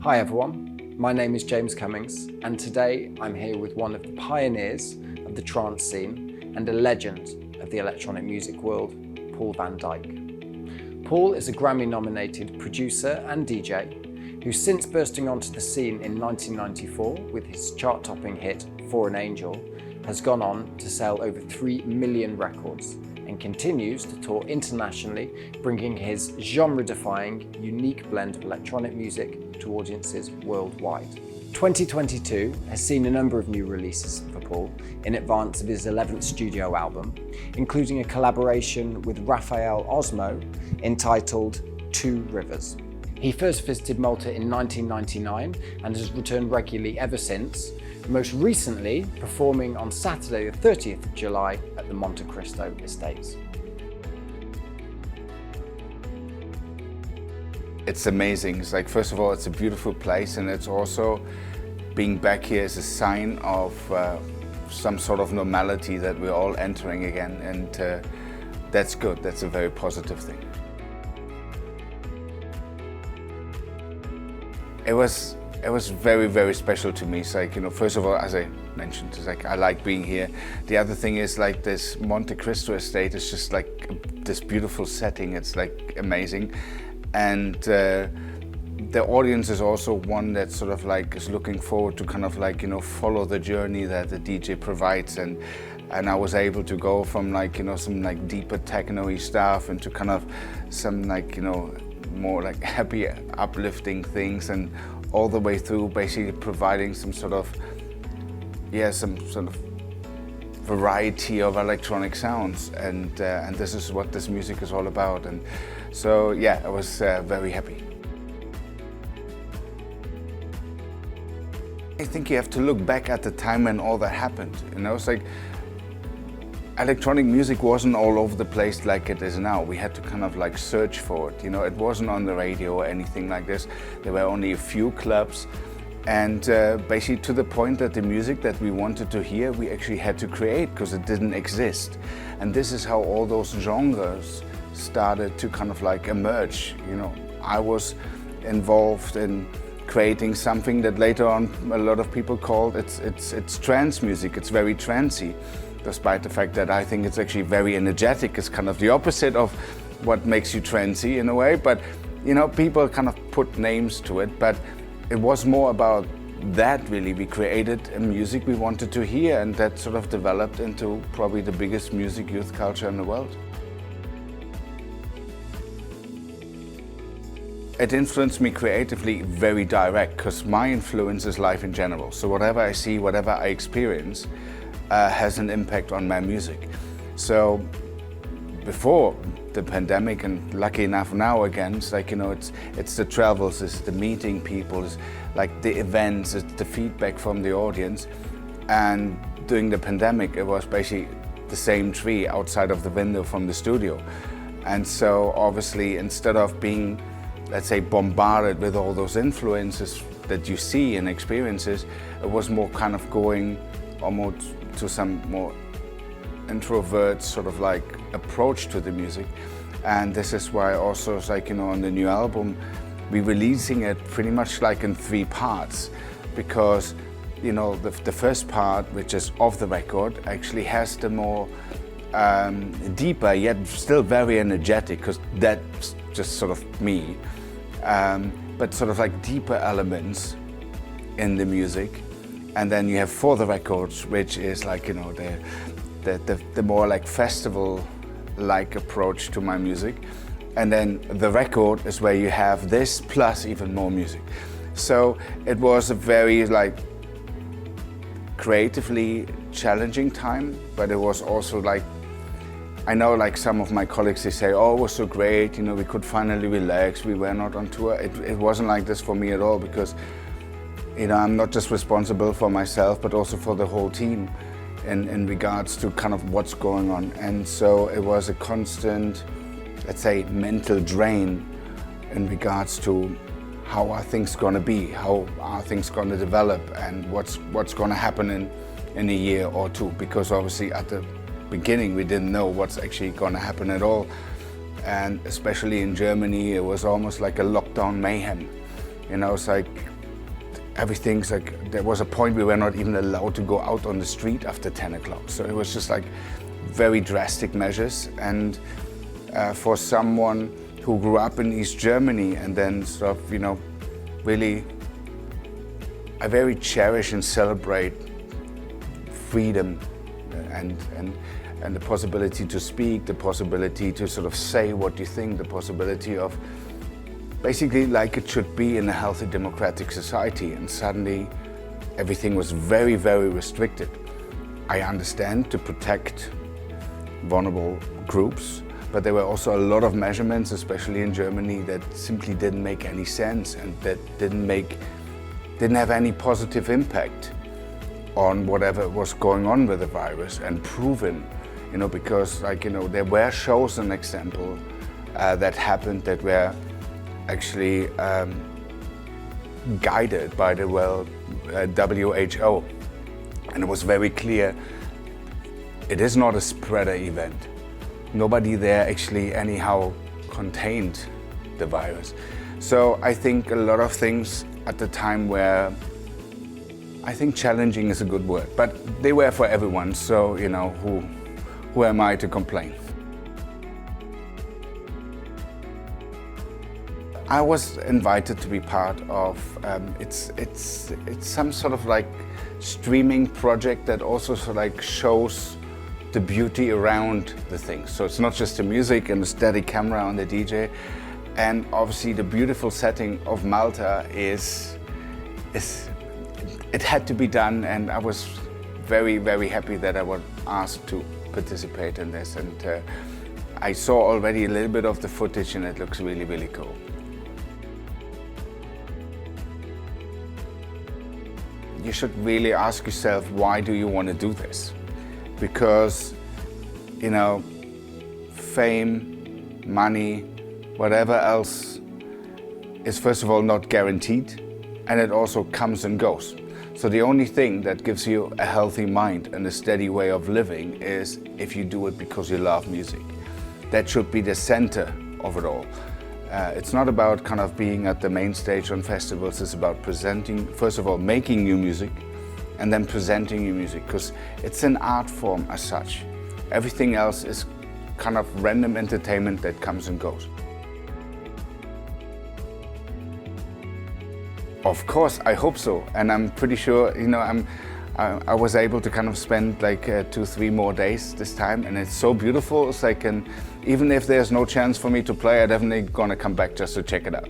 Hi everyone, my name is James Cummings and today I'm here with one of the pioneers of the trance scene and a legend of the electronic music world, Paul Van Dyk. Paul is a Grammy-nominated producer and DJ who, since bursting onto the scene in 1994 with his chart-topping hit For an Angel, has gone on to sell over 3 million records and continues to tour internationally, bringing his genre-defying, unique blend of electronic music to audiences worldwide. 2022 has seen a number of new releases for Paul in advance of his 11th studio album, including a collaboration with Raphael Osmo entitled Two Rivers. He first visited Malta in 1999 and has returned regularly ever since, most recently performing on Saturday the 30th of July at the Monte Kristo Estate. It's amazing. It's like, first of all, it's a beautiful place, and it's also, being back here is a sign of some sort of normality that we're all entering again, and that's good. That's a very positive thing. It was very, very special to me. It's like, first of all, as I mentioned, it's like I like being here. The other thing is like this Monte Kristo Estate is just like this beautiful setting. It's like amazing. And the audience is also one that sort of like is looking forward to kind of like, follow the journey that the DJ provides. And I was able to go from like, some like deeper techno-y stuff into kind of some like, more like happy, uplifting things, and all the way through basically providing some sort of variety of electronic sounds, and this is what this music is all about. And so yeah, I was very happy. I think you have to look back at the time when all that happened. It's like electronic music wasn't all over the place like it is now. We had to kind of like search for it. It wasn't on the radio or anything like this. There were only a few clubs, and basically to the point that the music that we wanted to hear, we actually had to create because it didn't exist. And this is how all those genres started to kind of like emerge. I was involved in creating something that later on a lot of people called it's trance music. It's very trancey, despite the fact that I think it's actually very energetic. It's kind of the opposite of what makes you trancey in a way, but people kind of put names to it, but it was more about that really. We created a music we wanted to hear, and that sort of developed into probably the biggest music youth culture in the world. It influenced me creatively very direct, because my influence is life in general. So whatever I see, whatever I experience, has an impact on my music. So before the pandemic, and lucky enough now again, it's like, it's the travels, it's the meeting people, it's like the events, it's the feedback from the audience. And during the pandemic, it was basically the same tree outside of the window from the studio. And so obviously, instead of being, let's say, bombarded with all those influences that you see and experiences, it was more kind of going almost to some more introvert sort of like approach to the music. And this is why also it's like, on the new album, we're releasing it pretty much like in 3 parts, because the first part, which is off the record, actually has the more deeper yet still very energetic, because that's just sort of me, but sort of like deeper elements in the music. And then you have For the Records, which is like, the more like festival-like approach to my music. And then The Record is where you have this plus even more music. So it was a very like creatively challenging time, but it was also like, I know like some of my colleagues, they say, oh, it was so great, we could finally relax, we were not on tour. It wasn't like this for me at all, because I'm not just responsible for myself, but also for the whole team in regards to kind of what's going on. And so it was a constant, let's say, mental drain in regards to how are things going to be, how are things going to develop, and what's going to happen in a year or two. Because obviously at the beginning we didn't know what's actually going to happen at all. And especially in Germany, it was almost like a lockdown mayhem. It's like everything's like, there was a point we were not even allowed to go out on the street after 10 o'clock. So it was just like very drastic measures. And for someone who grew up in East Germany and then sort of, you know, really, I very cherish and celebrate freedom and the possibility to speak, the possibility to sort of say what you think, the possibility of basically like it should be in a healthy democratic society. And suddenly everything was very, very restricted. I understand to protect vulnerable groups, but there were also a lot of measurements, especially in Germany, that simply didn't make any sense and that didn't have any positive impact on whatever was going on with the virus and proven, you know, because like, you know, there were shows, an example, that happened that were actually guided by the WHO. And it was very clear, it is not a spreader event. Nobody there actually anyhow contained the virus. So I think a lot of things at the time were, I think challenging is a good word, but they were for everyone, so, you know, who am I to complain? I was invited to be part of, it's some sort of like streaming project that also sort of like shows the beauty around the thing. So it's not just the music and the steady camera on the DJ. And obviously the beautiful setting of Malta it had to be done, and I was very, very happy that I was asked to participate in this. And I saw already a little bit of the footage and it looks really, really cool. You should really ask yourself, why do you want to do this? Because, you know, fame, money, whatever else is first of all not guaranteed, and it also comes and goes. So the only thing that gives you a healthy mind and a steady way of living is if you do it because you love music. That should be the center of it all. It's not about kind of being at the main stage on festivals. It's about presenting, first of all, making new music and then presenting new music, because it's an art form as such. Everything else is kind of random entertainment that comes and goes. Of course, I hope so, and I'm pretty sure, you know, I was able to kind of spend like 2-3 more days this time, and it's so beautiful. It's like, even if there's no chance for me to play, I'm definitely gonna come back just to check it out.